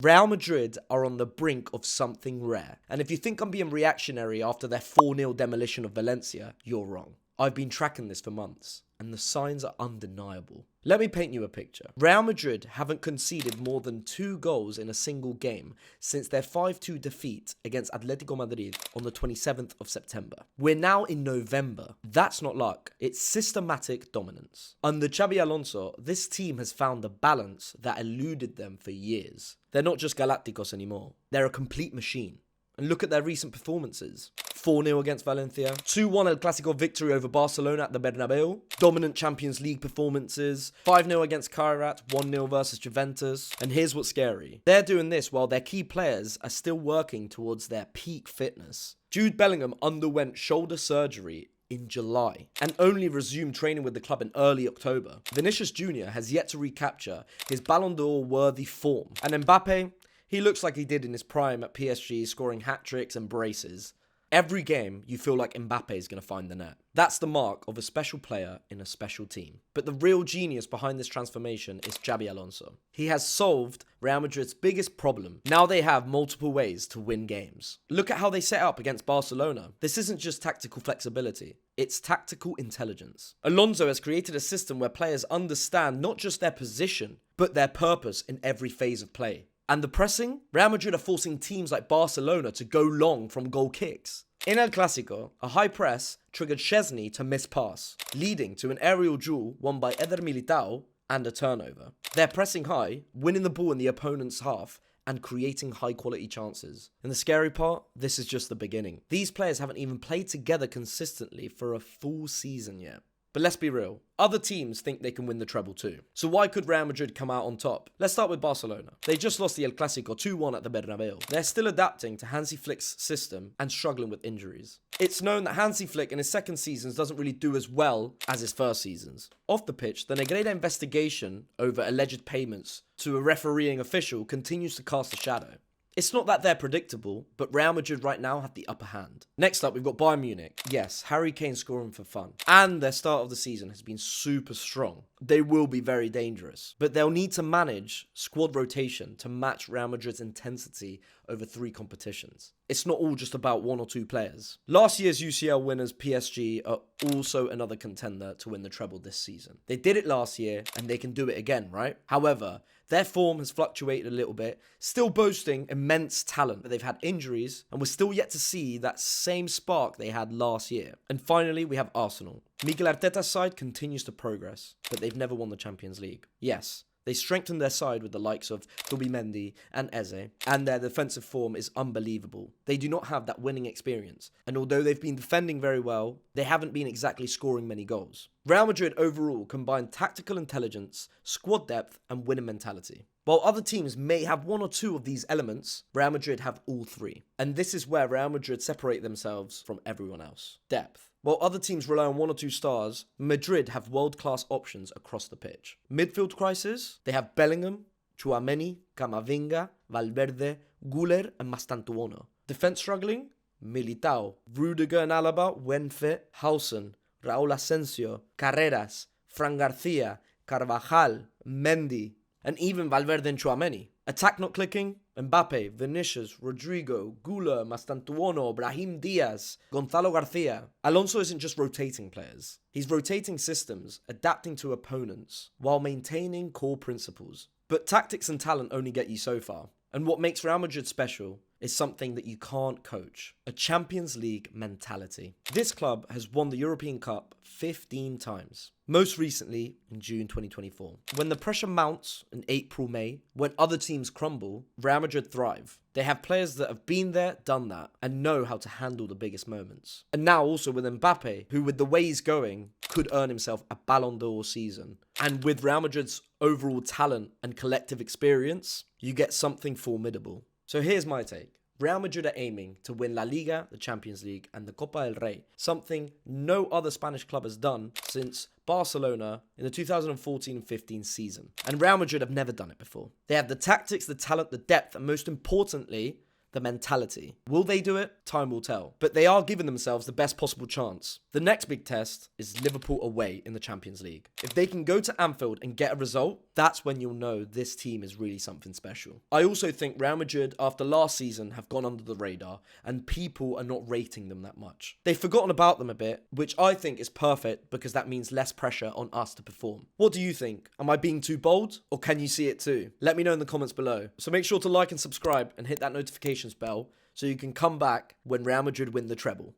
Real Madrid are on the brink of something rare. And if you think I'm being reactionary after their 4-0 demolition of Valencia, you're wrong. I've been tracking this for months, and the signs are undeniable. Let me paint you a picture. Real Madrid haven't conceded more than 2 goals in a single game since their 5-2 defeat against Atletico Madrid on the 27th of September. We're now in November. That's not luck, it's systematic dominance. Under Xavi Alonso, this team has found the balance that eluded them for years. They're not just Galácticos anymore, they're a complete machine. And look at their recent performances. 4-0 against Valencia, 2-1 El Clásico victory over Barcelona at the Bernabeu, dominant Champions League performances, 5-0 against Kairat, 1-0 versus Juventus. And here's what's scary. They're doing this while their key players are still working towards their peak fitness. Jude Bellingham underwent shoulder surgery in July and only resumed training with the club in early October. Vinicius Jr. has yet to recapture his Ballon d'Or worthy form. And Mbappe, he looks like he did in his prime at PSG, scoring hat-tricks and braces. Every game, you feel like Mbappe is going to find the net. That's the mark of a special player in a special team. But the real genius behind this transformation is Xavi Alonso. He has solved Real Madrid's biggest problem. Now they have multiple ways to win games. Look at how they set up against Barcelona. This isn't just tactical flexibility, it's tactical intelligence. Alonso has created a system where players understand not just their position, but their purpose in every phase of play. And the pressing? Real Madrid are forcing teams like Barcelona to go long from goal kicks. In El Clásico, a high press triggered Szczesny to miss pass, leading to an aerial duel won by Eder Militao and a turnover. They're pressing high, winning the ball in the opponent's half, and creating high quality chances. And the scary part? This is just the beginning. These players haven't even played together consistently for a full season yet. But let's be real, other teams think they can win the treble too. So why could Real Madrid come out on top? Let's start with Barcelona. They just lost the El Clásico 2-1 at the Bernabeu. They're still adapting to Hansi Flick's system and struggling with injuries. It's known that Hansi Flick in his second seasons doesn't really do as well as his first seasons. Off the pitch, the Negreira investigation over alleged payments to a refereeing official continues to cast a shadow. It's not that they're predictable, but Real Madrid right now have the upper hand. Next up, we've got Bayern Munich. Yes, Harry Kane scoring for fun. And their start of the season has been super strong. They will be very dangerous. But they'll need to manage squad rotation to match Real Madrid's intensity over 3 competitions. It's not all just about 1 or 2 players. Last year's UCL winners PSG are also another contender to win the treble this season. They did it last year and they can do it again, right? However, their form has fluctuated a little bit, still boasting immense talent, but they've had injuries and we're still yet to see that same spark they had last year. And finally, we have Arsenal. Mikel Arteta's side continues to progress, but they've never won the Champions League. Yes, they strengthened their side with the likes of Zubimendi and Eze, and their defensive form is unbelievable. They do not have that winning experience, and although they've been defending very well, they haven't been exactly scoring many goals. Real Madrid overall combine tactical intelligence, squad depth, and winning mentality. While other teams may have 1 or 2 of these elements, Real Madrid have all 3. And this is where Real Madrid separate themselves from everyone else. Depth. While other teams rely on 1 or 2 stars, Madrid have world-class options across the pitch. Midfield crisis, they have Bellingham, Tchouaméni, Camavinga, Valverde, Güler, and Mastantuono. Defense struggling, Militao, Rudiger and Alaba, when fit, Hausen, Raúl Asensio, Carreras, Fran Garcia, Carvajal, Mendy, and even Valverde and Tchouaméni. Attack not clicking, Mbappe, Vinicius, Rodrigo, Güler, Mastantuono, Brahim Diaz, Gonzalo Garcia. Alonso isn't just rotating players. He's rotating systems, adapting to opponents, while maintaining core principles. But tactics and talent only get you so far. And what makes Real Madrid special is something that you can't coach. A Champions League mentality. This club has won the European Cup 15 times. Most recently in June 2024. When the pressure mounts in April, May, when other teams crumble, Real Madrid thrive. They have players that have been there, done that, and know how to handle the biggest moments. And now also with Mbappe, who with the way he's going, could earn himself a Ballon d'Or season. And with Real Madrid's overall talent and collective experience, you get something formidable. So here's my take. Real Madrid are aiming to win La Liga, the Champions League, and the Copa del Rey, something no other Spanish club has done since Barcelona in the 2014-15 season. And Real Madrid have never done it before. They have the tactics, the talent, the depth, and most importantly, the mentality. Will they do it? Time will tell. But they are giving themselves the best possible chance. The next big test is Liverpool away in the Champions League. If they can go to Anfield and get a result, that's when you'll know this team is really something special. I also think Real Madrid, after last season, have gone under the radar and people are not rating them that much. They've forgotten about them a bit, which I think is perfect because that means less pressure on us to perform. What do you think? Am I being too bold or can you see it too? Let me know in the comments below. So make sure to like and subscribe and hit that notifications bell so you can come back when Real Madrid win the treble.